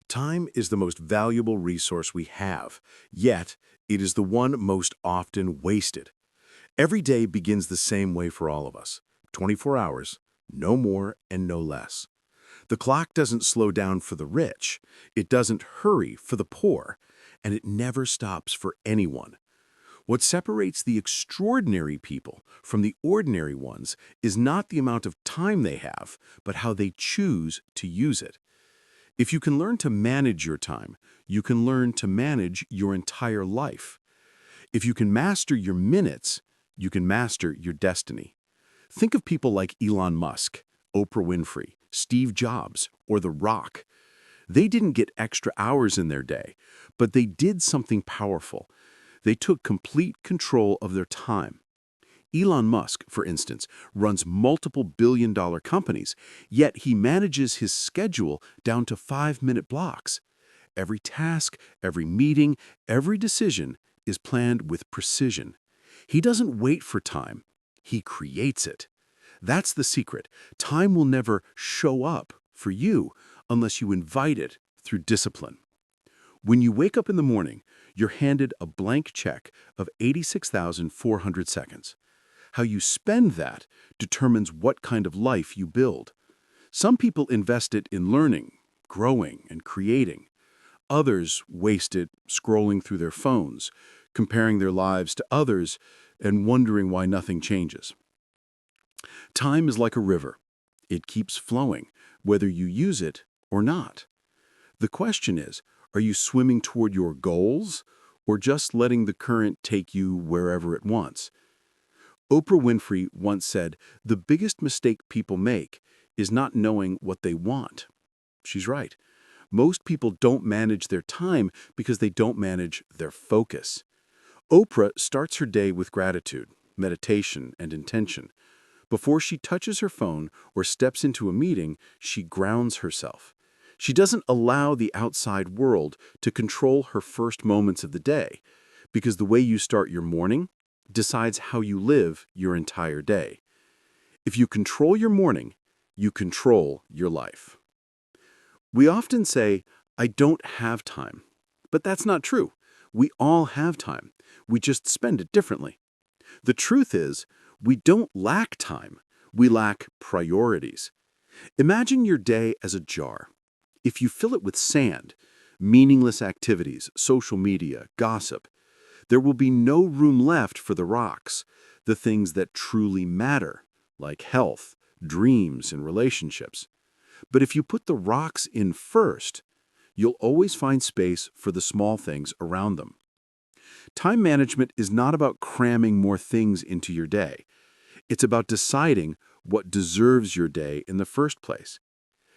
Time is the most valuable resource we have, yet it is the one most often wasted. Every day begins the same way for all of us, 24 hours, no more and no less. The clock doesn't slow down for the rich, it doesn't hurry for the poor, and it never stops for anyone. What separates the extraordinary people from the ordinary ones is not the amount of time they have, but how they choose to use it. If you can learn to manage your time, you can learn to manage your entire life. If you can master your minutes, you can master your destiny. Think of people like Elon Musk, Oprah Winfrey, Steve Jobs, or The Rock. They didn't get extra hours in their day, but they did something powerful. They took complete control of their time. Elon Musk, for instance, runs multiple billion-dollar companies, yet he manages his schedule down to 5-minute blocks. Every task, every meeting, every decision is planned with precision. He doesn't wait for time, he creates it. That's the secret. Time will never show up for you unless you invite it through discipline. When you wake up in the morning, you're handed a blank check of 86,400 seconds. How you spend that determines what kind of life you build. Some people invest it in learning, growing, and creating. Others waste it scrolling through their phones, comparing their lives to others, and wondering why nothing changes. Time is like a river. It keeps flowing, whether you use it or not. The question is, are you swimming toward your goals, or just letting the current take you wherever it wants? Oprah Winfrey once said, "The biggest mistake people make is not knowing what they want." She's right. Most people don't manage their time because they don't manage their focus. Oprah starts her day with gratitude, meditation, and intention. Before she touches her phone or steps into a meeting, she grounds herself. She doesn't allow the outside world to control her first moments of the day, because the way you start your morning decides how you live your entire day. If you control your morning, you control your life. We often say, "I don't have time." But that's not true. We all have time. We just spend it differently. The truth is, we don't lack time. We lack priorities. Imagine your day as a jar. If you fill it with sand, meaningless activities, social media, gossip, there will be no room left for the rocks, the things that truly matter, like health, dreams, and relationships. But if you put the rocks in first, you'll always find space for the small things around them. Time management is not about cramming more things into your day. It's about deciding what deserves your day in the first place.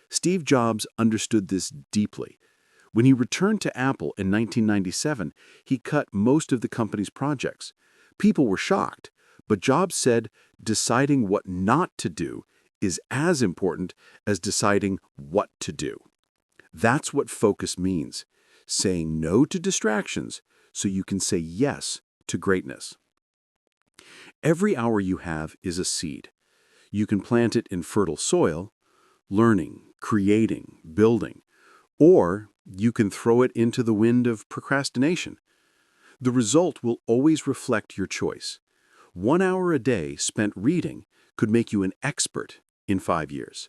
Steve Jobs understood this deeply. When he returned to Apple in 1997, he cut most of the company's projects. People were shocked, but Jobs said deciding what not to do is as important as deciding what to do. That's what focus means, saying no to distractions so you can say yes to greatness. Every hour you have is a seed. You can plant it in fertile soil, learning, creating, building, or you can throw it into the wind of procrastination. The result will always reflect your choice. 1 hour a day spent reading could make you an expert in 5 years.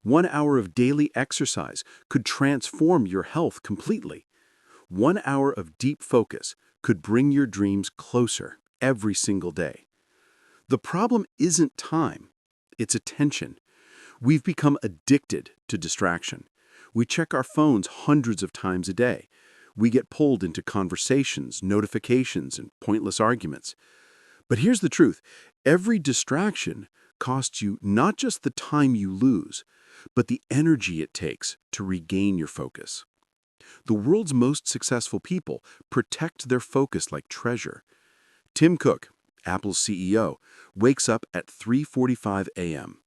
1 hour of daily exercise could transform your health completely. 1 hour of deep focus could bring your dreams closer every single day. The problem isn't time, it's attention. We've become addicted to distraction. We check our phones hundreds of times a day. We get pulled into conversations, notifications, and pointless arguments. But here's the truth. Every distraction costs you not just the time you lose, but the energy it takes to regain your focus. The world's most successful people protect their focus like treasure. Tim Cook, Apple's CEO, wakes up at 3:45 a.m.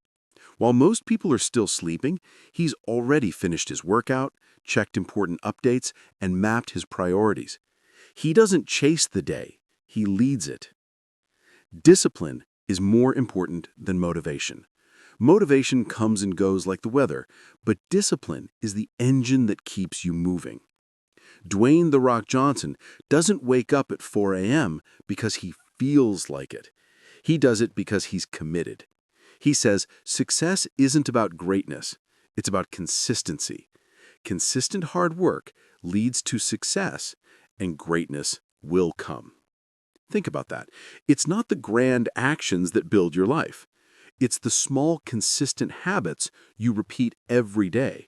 While most people are still sleeping, he's already finished his workout, checked important updates, and mapped his priorities. He doesn't chase the day, he leads it. Discipline is more important than motivation. Motivation comes and goes like the weather, but discipline is the engine that keeps you moving. Dwayne "The Rock" Johnson doesn't wake up at 4 a.m. because he feels like it. He does it because he's committed. He says success isn't about greatness, it's about consistency. Consistent hard work leads to success, and greatness will come. Think about that. It's not the grand actions that build your life. It's the small, consistent habits you repeat every day.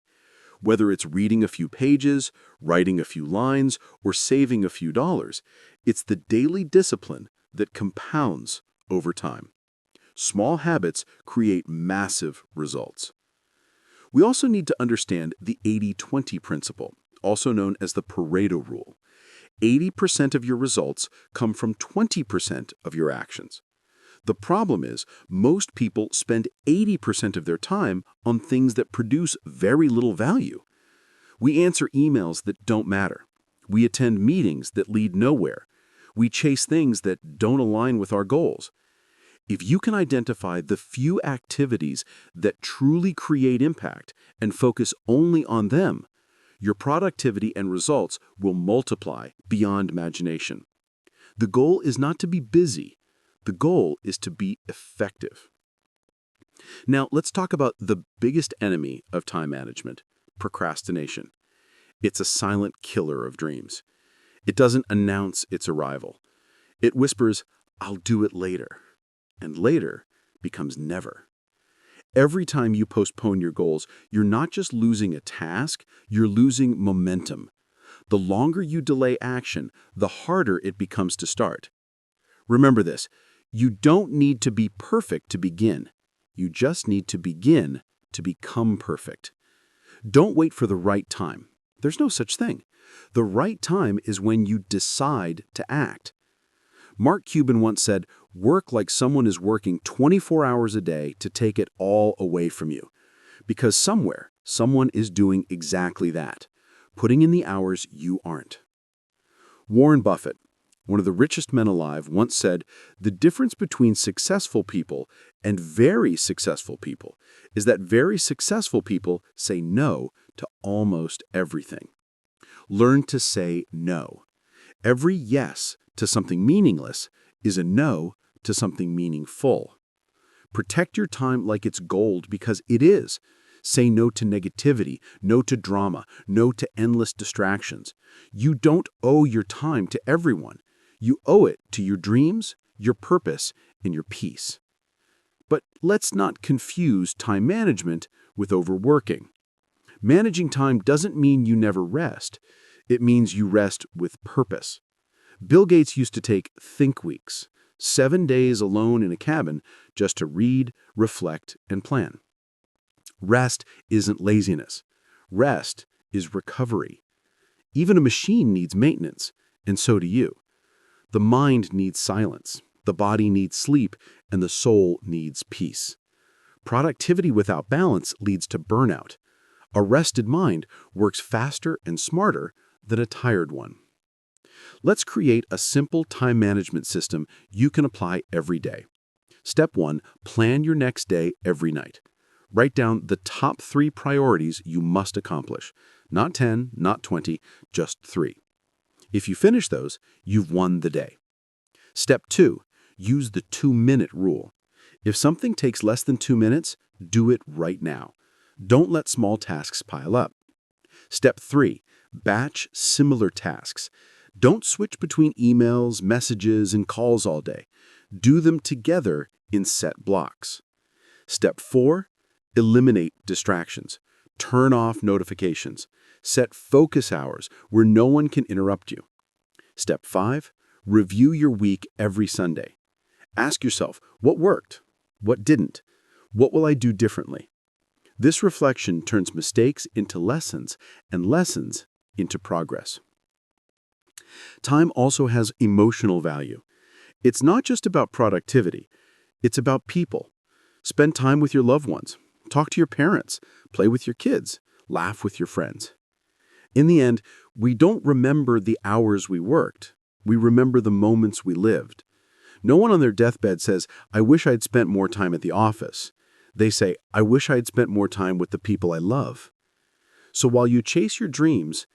Whether it's reading a few pages, writing a few lines, or saving a few dollars, it's the daily discipline that compounds over time. Small habits create massive results. We also need to understand the 80-20 principle, also known as the Pareto rule. 80% of your results come from 20% of your actions. The problem is, most people spend 80% of their time on things that produce very little value. We answer emails that don't matter. We attend meetings that lead nowhere. We chase things that don't align with our goals. If you can identify the few activities that truly create impact and focus only on them, your productivity and results will multiply beyond imagination. The goal is not to be busy. The goal is to be effective. Now, let's talk about the biggest enemy of time management, procrastination. It's a silent killer of dreams. It doesn't announce its arrival. It whispers, "I'll do it later," and later becomes never. Every time you postpone your goals, you're not just losing a task, you're losing momentum. The longer you delay action, the harder it becomes to start. Remember this, you don't need to be perfect to begin. You just need to begin to become perfect. Don't wait for the right time. There's no such thing. The right time is when you decide to act. Mark Cuban once said, "Work like someone is working 24 hours a day to take it all away from you." Because somewhere, someone is doing exactly that, putting in the hours you aren't. Warren Buffett, one of the richest men alive, once said, "The difference between successful people and very successful people is that very successful people say no to almost everything." Learn to say no. Every yes to something meaningless is a no to something meaningful. Protect your time like it's gold because it is. Say no to negativity, no to drama, no to endless distractions. You don't owe your time to everyone. You owe it to your dreams, your purpose, and your peace. But let's not confuse time management with overworking. Managing time doesn't mean you never rest. It means you rest with purpose. Bill Gates used to take think weeks, 7 days alone in a cabin just to read, reflect, and plan. Rest isn't laziness. Rest is recovery. Even a machine needs maintenance, and so do you. The mind needs silence, the body needs sleep, and the soul needs peace. Productivity without balance leads to burnout. A rested mind works faster and smarter than a tired one. Let's create a simple time management system you can apply every day. Step 1, plan your next day every night. Write down the top 3 priorities you must accomplish. Not 10, not 20, just 3. If you finish those, you've won the day. Step 2, use the 2-minute rule. If something takes less than 2 minutes, do it right now. Don't let small tasks pile up. Step 3, batch similar tasks. Don't switch between emails, messages, and calls all day. Do them together in set blocks. Step 4, eliminate distractions. Turn off notifications. Set focus hours where no one can interrupt you. Step 5, review your week every Sunday. Ask yourself, what worked? What didn't? What will I do differently? This reflection turns mistakes into lessons and lessons into progress. Time also has emotional value. It's not just about productivity. It's about people. Spend time with your loved ones. Talk to your parents. Play with your kids. Laugh with your friends. In the end, we don't remember the hours we worked. We remember the moments we lived. No one on their deathbed says, "I wish I'd spent more time at the office." They say, I wish I had spent more time with the people I love. So while you chase your dreams,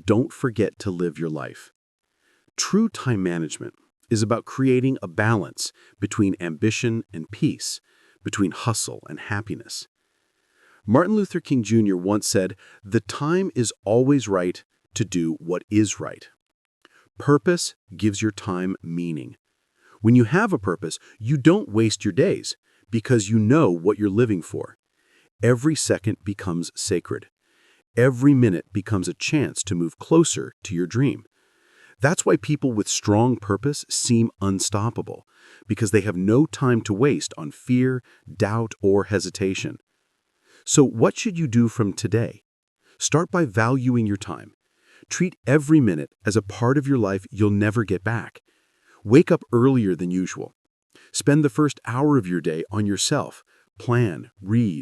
don't forget to live your life. True time management is about creating a balance between ambition and peace, between hustle and happiness. Martin Luther King Jr. once said, "The time is always right to do what is right." Purpose gives your time meaning. When you have a purpose, you don't waste your days because you know what you're living for. Every second becomes sacred. Every minute becomes a chance to move closer to your dream. That's why people with strong purpose seem unstoppable, because they have no time to waste on fear, doubt, or hesitation. So what should you do from today? Start by valuing your time. Treat every minute as a part of your life you'll never get back. Wake up earlier than usual. Spend the first hour of your day on yourself. Plan, read,